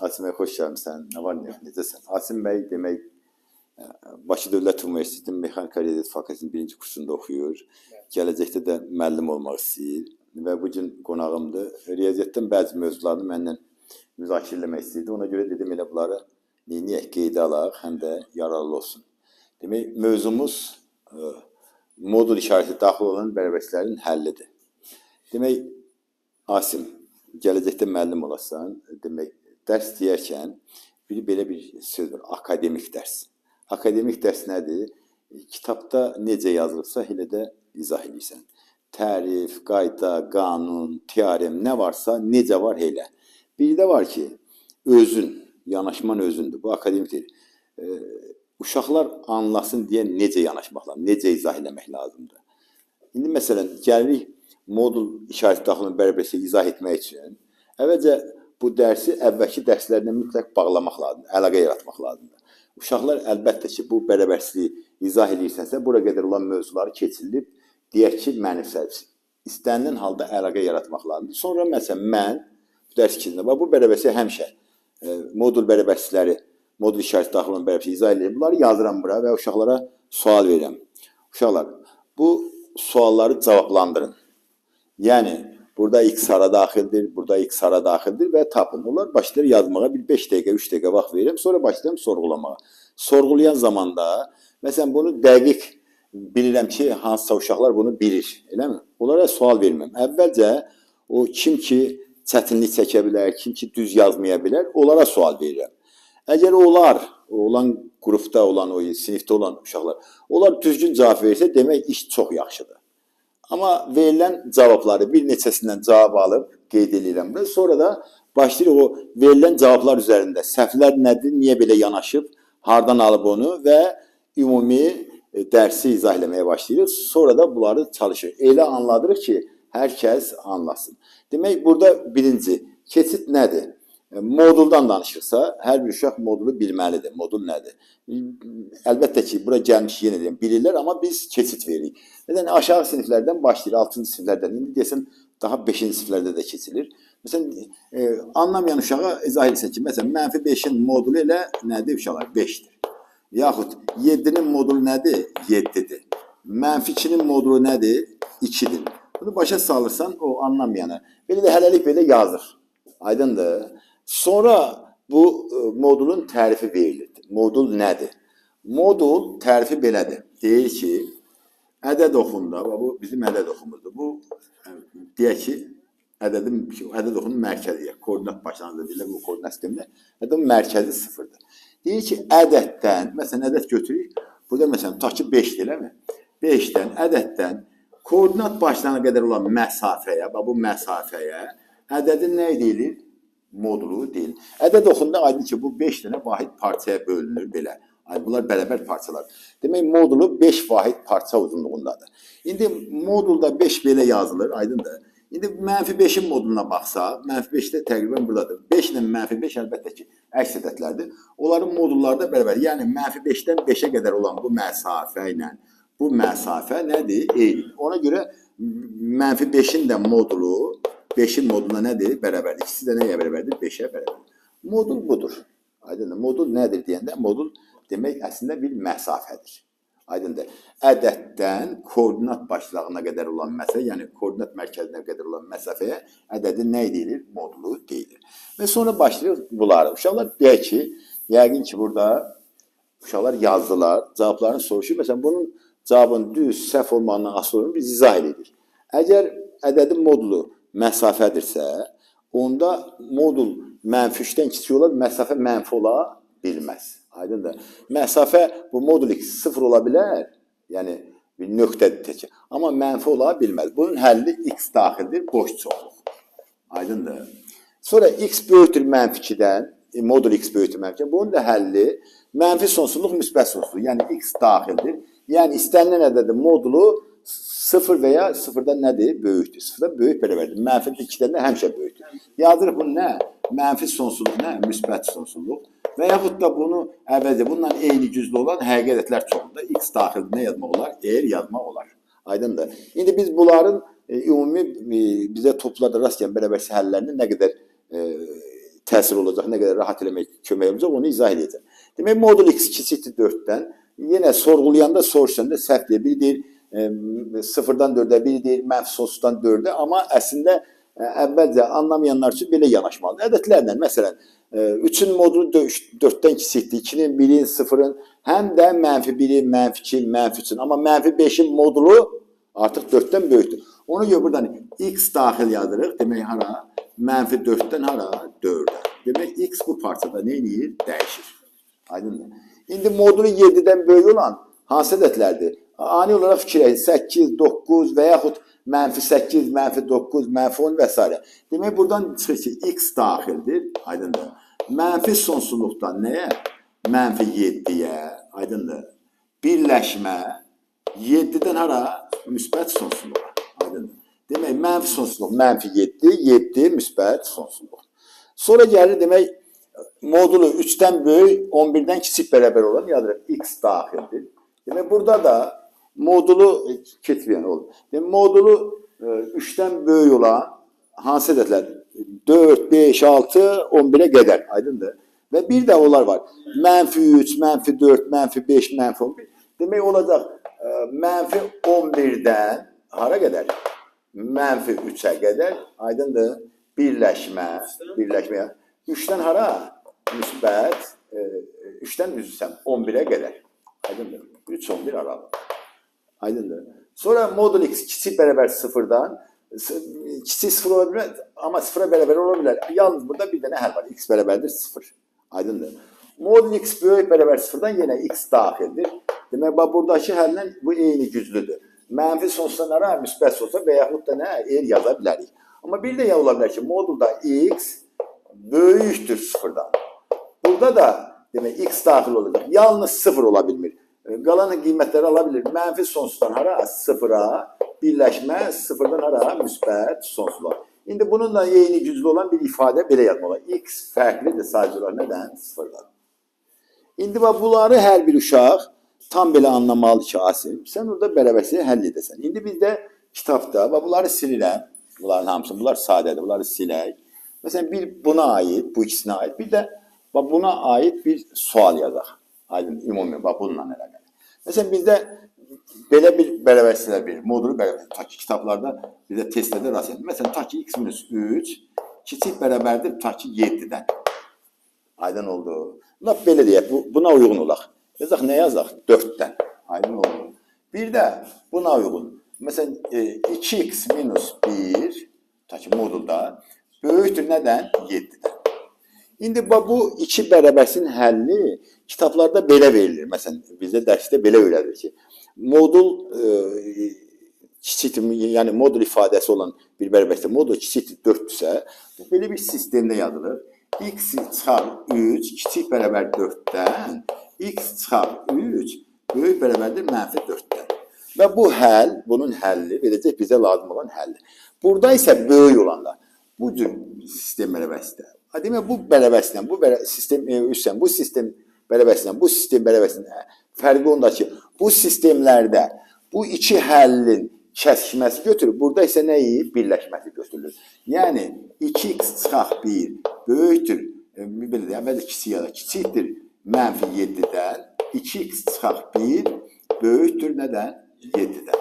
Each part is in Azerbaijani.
Asim Bey hoş gelmişsin. Ne var ne yok, necəsən? Asim Bey demək Bakı Dövlət Universitetinin Mexanika Riyaziyyat Fakültəsinin birinci kursunda oxuyur. Gələcəkdə də müəllim olmaq istəyir və bu gün qonağımdır. Riyaziyyatdan bəzi mövzularını məndən müzakirə etmək istəyirdi. Ona görə dedim elə bunları neyiniyək qeydə alaq, həm də yararlı olsun. Demək, mövzumuz modul işarəti daxil olan bərabərçilərin həllidir. Demək, Asim, gələcəkdə müəllim olasan, demək, dərs deyərkən belə bir söz var, akademik dərs. Akademik dərs nədir? Kitabda necə yazılıbsa, elə də izah edirsən. Tərif, qayda, qanun, teorem, nə varsa, necə var, elə. Bir də var ki, özün, yanaşman özündür. Bu akademikdir. Uşaqlar anlasın deyə necə yanaşmaq lazım, necə izah eləmək lazımdır. İndi məsələn, gəlirik modul işarəti daxilinin bərabərçiliyi izah etmək üçün əvvəlcə bu dərsi əvvəlki dərslərlə mütləq bağlamaq lazımdır, əlaqə yaratmaq lazımdır. Uşaqlar əlbəttə ki, bu bərabərçiliyi izah edirsənsə, bura qədər olan mövzuları keçirilib, deyək ki, mənimsəlsin. İstənilən halda əlaqə yaratmaq lazımdır. Sonra məsələn, mən bu dərs ikincində, bu bərabərçiliyi həmişə modul bərabərçiləri, modul işarəti daxil olan bərabərçiliyi izah edir. Bunları yazıram bura və uşaqlara sual verirəm. Uşaqlar, bu sualları cavablandırın. Yəni, burada x hara daxildir, burada x hara daxildir və tapın. Onlar başlayır yazmağa, bir 5 dəqiqə, 3 dəqiqə vaxt verirəm, sonra başlayıram sorğulamağa. Sorğulayan zamanda, məsələn, bunu dəqiq bilirəm ki, hansısa uşaqlar bunu bilir, eləmi? Onlara sual verməm. Əvvəlcə, o kim ki çətinlik çəkə bilər, kim ki düz yazmaya bilər, onlara sual verirəm. Əgər onlar, olan qrupda olan, o sinifdə olan uşaqlar, onlar düzgün cavab verirsə, demək iş çox yaxşıdır. Amma verilən cavabları bir neçəsindən cavab alıb qeyd edirəm. Sonra da başlayırıq o verilən cavablar üzərində səhvlər nədir, niyə belə yanaşıb, hardan alıb onu və ümumi dərsi izah eləməyə başlayırıq. Sonra da bunları çalışırıq. Elə anladırıq ki, hər kəs anlasın. Demək, burada birinci, keçid nədir? Moduldan danışırsa, hər bir uşaq modulu bilməlidir. Modul nədir? Əlbəttə ki, bura gəlmiş yenə deyəm, bilirlər, amma biz keçid veririk. Neden? Aşağı siniflərdən başlayır, 6-cı siniflərdən. İndi desəm, daha 5-ci siniflərdə də keçilir. Məsələn, anlamayan uşağa izah edirsən ki, məsələn, -5-in modulu elə nədir uşaqlar? 5-dir. Yaxud 7-nin modulu nədir? 7-dir. -2-nin modulu nədir? 2-dir. Bunu başa salırsan, o anlamayanı. Belə də hələlik belə yazır. Aydındır. Sonra bu modulun tərifi verilir. Modul nədir? Modul tərifi belədir. Deyir ki, ədəd oxunda, bu bizim ədəd oxumuzdur. Bu, deyək ki, ədəd oxunun mərkəzi, koordinat başlanğıcı deyirlər, bu koordinat sistemində, ədədin mərkəzi 0-dır. Deyir ki, ədəddən, məsələn, ədəd götürürük, burada məsələn, tutaq ki, 5-dir, eləmi? 5-dən, ədəddən koordinat başlanğıcına qədər olan məsafəyə, bu məsafəyə ədədin nə deyilir? Modulu deyil. Ədəd oxunda aydın ki, bu 5 dənə vahid parçaya bölünür belə. Bunlar bərabər parçalar. Demək, modulu 5 vahid parça uzunluğundadır. İndi modulda 5 belə yazılır, aydındır. İndi -5-in moduluna baxsa, -5-də təqribən buradadır. 5 ilə -5 əlbəttə ki, əks ədədlərdir. Onların modulları da bərabər. Yəni, -5-dən 5-ə qədər olan bu məsafə ilə bu məsafə nədir? Eynidir. Ona görə -5-in də modulu 5-in moduluna nədir? Bərabərdir. İkisi də nəyə bərabərdir? 5-ə bərabərdir. Modul budur. Aydındır. Modul nədir deyəndə, modul demək əslində bir məsafədir. Aydındır. Ədəddən koordinat başlığına qədər olan məsafə, yəni koordinat mərkəzinə qədər olan məsafəyə ədədin nə deyilir? Modulu deyilir. Və sonra başlayır bunları. Uşaqlar deyək ki, yəqin ki, burada uşaqlar yazdılar, cavablarını soruşur. Məsələn, bunun cavabın düz, səhv olmağından asılı olduğunu biz izah edirik. Əgər ədədin modulu məsafədirsə, onda modul -3-dən kiçik olar, məsafə mənfi ola bilməz. Aydındır. Məsafə, bu modul x 0 ola bilər, yəni bir nöqtədir tək. Amma mənfi ola bilməz. Bunun həlli x daxildir, boş çoxluq. Aydındır. Sonra x böyükdür -2-dən, modul x böyükdür -2-dən, bunun da həlli mənfi sonsuzluq, müsbət sonsuzluq, yəni x daxildir. Yəni istənilən ədədin modulu 0 və ya 0-dan nədir? Böyükdür. 0-dan böyük bərabərdir. -2-dən də həmişə böyükdür. Yazırıq bunu nə? Mənfi sonsuzluq nə? Müsbət sonsuzluq. Və yaxud da bunu əvvəlcə bununla eyni güclü olan həqiqi ədədlər çoxunda x daxilində nə yazmaq olar? R yazmaq olar. Aydındır. İndi biz bunların ümumi bizə toplarda rast gələn bərabərçi həllərini nə qədər təsir olacaq, nə qədər rahat eləmək kömək olacaq, onu izah edəcəm. Demək, modul x kiçikdir 4-dən. Yenə sorğulayanda soruşanda səhv deyir. Biri deyir 0-dan 4-ə, biri deyir mənfi sonsuzdan 4-ə. Amma əslində əvvəlcə anlamayanlar üçün belə yanaşmalıdır. Ədədlərlə, məsələn, 3-ün modulu 4-dən kiçikdir, 2-nin, 1-in, 0-ın, həm də mənfi 1-in, mənfi 2-in, mənfi 3-ün. Amma mənfi 5-in modulu artıq 4-dən böyükdür. Ona görə buradan x daxil yazırıq. Demək, hara? Mənfi 4-dən hara? 4-ə. Demək, x bu parçada nə edir? Dəyişir. Aydındır. İndi modulu 7-dən böyük olan hansı ədədlərdir? Ani olaraq fikir edin. 8, 9 və yaxud mənfi 8, mənfi 9, mənfi 10 və s. Demək, buradan çıxır ki, x daxildir. Aydındır. Mənfi sonsuzluqdan nəyə? Mənfi 7-yə. Aydındır. Birləşmə 7-dən hara? Müsbət sonsuzluğa. Aydındır. Demək, mənfi sonsuzluq, mənfi 7, 7 müsbət sonsuzluq. Sonra gəlir, demək, modulu 3-dən böyük, 11-dən kiçik bərabər olan yazırıq, x daxildir. Demək, burada da modulu, keçməyən olur. Demək, modulu 3-dən böyük olan hansı ədədlər? 4, 5, 6, 11-ə qədər, aydındır. Və bir də onlar var. Mənfi 3, mənfi 4, mənfi 5, mənfi 11. Demək, olacaq, mənfi 11-dən hara qədər? Mənfi 3-ə qədər, aydındır, birləşmə, 3-dən hara? Müsbət, 3-dən üzrsən, 11-ə qədər, aydındır, 3, 11 aralı, aydındır. Sonra modul x kiçik bərabər 0-dan, kiçik 0 ola bilər, amma 0-a bərabər ola bilər. Yalnız burada bir dənə həll var, x bərabərdir 0, aydındır. Modul x böyük bərabər 0-dan yenə x daxildir. Demək, buradakı həllə bu eyni güclüdür. Mənfi sonsuzdan hara, müsbət sonsuzdan və yaxud da nə, yaza bilərik. Amma bir də ola bilər ki, modulda x böyükdür 0-dan. Burada da demək, x daxil olacaq. Yalnız 0 ola bilmir. Qalan qiymətləri ala bilir. Mənfi sonsuzdan hara, 0-a, birləşmə 0-dan hara, müsbət sonsuzluğa. İndi bununla eyni güclü olan bir ifadə belə yazmalı. X fərqlidir sadəcə olaraq nədən? 0-dan. İndi bunları hər bir uşaq tam belə anlamalı ki, Asim, sən orada bərabərliyi həll edəsən. İndi bizdə kitabda, bunları silirəm, bunların hamısı, bunlar sadədir, bunları silək. Məsələn, bir buna aid, bu ikisinə aid, bir də buna aid bir sual yazaq. Aydın, ümumi, bununla əlaqəli. Məsələn, bizdə belə bir bərabərliklər verir, modulu bərabərlik. Ta ki, kitablarda, bizdə testlərdə rast edir. Məsələn, ta ki, x-3 kiçik bərabərdir, ta ki, 7-dən. Aydın oldu. Belə deyək, buna uyğun olaq. Yazaq, nə yazaq? 4-dən. Aydın oldu. Bir də buna uyğun. Məsələn, 2x minus 1, ta ki, modulda, böyükdür nədən? 7-dən. İndi bu iki bərabərsin həlli kitablarda belə verilir. Məsələn, bizdə dərsdə belə öyrədir ki, modul kiçikdir, yəni modul ifadəsi olan bir bərabərlikdə modul kiçikdir 4-dürsə, belə bir sistemdə yazılır. X çıxar 3 kiçik bərabər 4-dən, x çıxar 3 böyük bərabərdir mənfi 4-dən. Və bu həll, bunun həlli, beləcək bizə lazım olan həlli. Burada isə böyük olanlar, bu cür sistem bərabərlikdə. Demək, bu bərabərlikdən, bu sistem bərabərlikdən fərqi onda ki, bu sistemlərdə bu iki həllin kəsişməsi götürür, burada isə nəyi? Birləşməsi götürülür. Yəni, 2x çıxaq 1 böyükdür, belə deyək, əvvəldə kiçikdir mənfi 7-dən, 2x çıxaq 1 böyükdür nədən? 7-dən.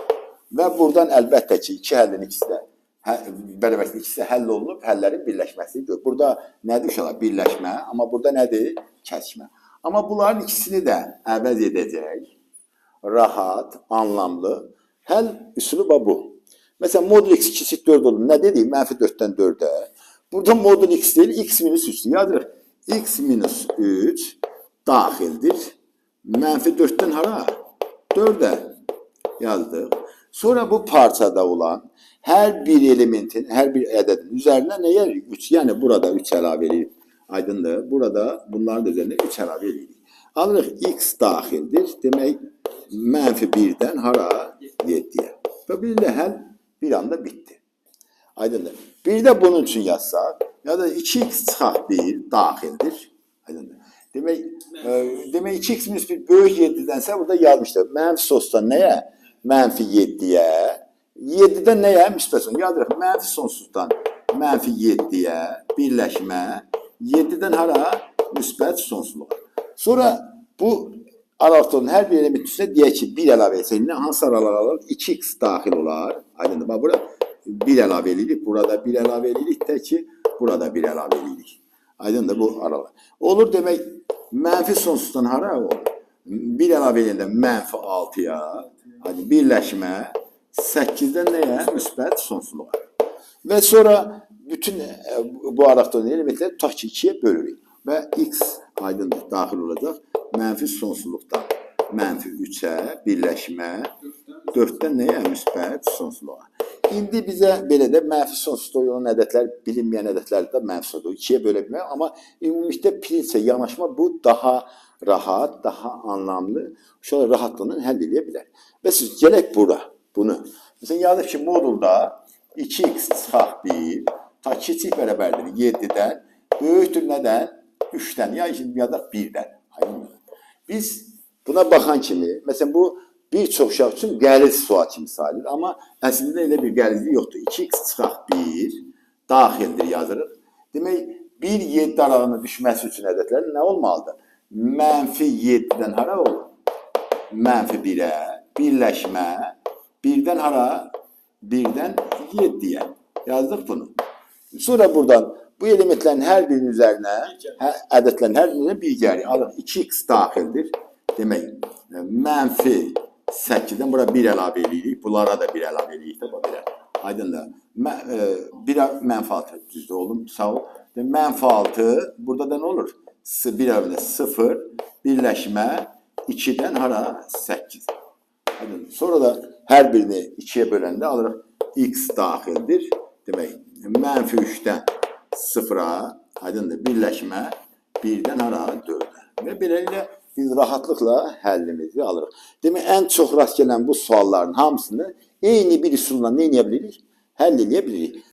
Və buradan əlbəttə ki, iki həllin ikisi də bərabərlikdə ikisi həll olunub, həllərin birləşməsi görür. Burada nədir uşaqlar? Birləşmə, amma burada nədir? Kəsişmə. Amma bunların ikisini də əvəz edəcək, rahat, anlamlı, həll üsulu bu. Məsələn, modul x kiçik 4 olur. Nə dedik? Mənfi 4-dən 4-ə. Burada modul x deyil, x minus 3-dür. Yazırıq, x minus 3 daxildir. Mənfi 4-dən hara? 4-ə yazdıq. Sonra bu parçada olan hər bir elementin, hər bir ədədin üzərinə nə gəlir? 3. Yəni, burada 3 əlavə edirik. Aydındır. Burada bunların üzərində 3 əlavə edirik. Alırıq, x daxildir. Demək, mənfi 1-dən hara? 7-yə. Və bir də həll bir anda bitdi. Aydındır. Bir də bunun üçün yazsaq, ya da 2x çıxaq 1 daxildir. Aydındır. Demək 2x minus 1 böyük 7-dənsə burada yazmışdır. Mənfi sonsuzdan nəyə? Mənfi 7-yə. 7-dən nəyə? Müsbət sonsuz. Yazırıq, mənfi sonsuzdan mənfi 7-yə birləşmə 7'dən hara? Müsbət sonsuzluğa. Sonra bu aralıqların hər bir element üstünə deyək ki, 1 əlavə etsək, hansı aralar alır? 2x daxil olar. Aydındır. Bax, bura 1 əlavə edirik, burada 1 əlavə edirik, tək ki, burada 1 əlavə edirik. Aydındır bu aralar. Olur demək, mənfi sonsuzdan hara olur? 1 əlavə edəndə mənfi 6-ya, birləşmə 8-dən nəyə? Müsbət sonsuzluğa. Və sonra bütün bu aralıqların elementləri tutaq ki, 2-yə bölürük. Və x aydındır, daxil olacaq. Mənfi sonsuzluqdan mənfi 3-ə birləşmə 4-dən nəyə? Müsbət sonsuzluğa. İndi bizə belə də mənfi sonsuzluq olan ədədlər, bilinməyən ədədlər də mənfi sonsuzluq 2-yə bölə bilmək. Amma ümumilikdə prinsipə yanaşma bu daha rahat, daha anlamlı, şöyle rahatlıqla həll edə bilər. Və siz gələk bura, bunu. Məsələn, yazıb ki, modulda 2x çıxaq 1, ta kiçik bərabərdir 7-dən, böyükdür nədən? 3-dən, ya da 1-dən. Biz buna baxan kimi, məsələn, bu bir çox uşaq üçün qəliz sual kimi sayılır, amma əslində elə bir qəlizlik yoxdur. 2x çıxaq 1, daxildir yazırıq. Demək, 1-7 aralığına düşməsi üçün ədədlər nə olmalıdır? Mənfi 7-dən hara olur? Mənfi 1-ə, birləşmə, 1-dən hara? 1-dən 7-yə. Yazdıq bunu. Sonra buradan bu elementlərin hər birinin üzərinə, ədədlərin hər birinin bir gəri alır. 2x daxildir. Demək, mənfi 8-dən bura 1 əlavə edirik. Bunlara da 1 əlavə edirik. Aydındır. 1 mənfi 6 düzdür oğlum, sağ ol. Mənfi 6, burada da nə olur? 1 əlavə 0, birləşmə 2-dən hara? 8. Sonra da hər birini 2-yə böləndə alırıq. X daxildir. Demək, mənfi 3-dən 0-a, aydındır, birləşmə 1-dən hara? 4-ə. Və beləliklə biz rahatlıqla həllimizi alırıq. Demək, ən çox rast gələn bu sualların hamısını eyni bir üsulla nə edə bilirik? Həll edə bilirik.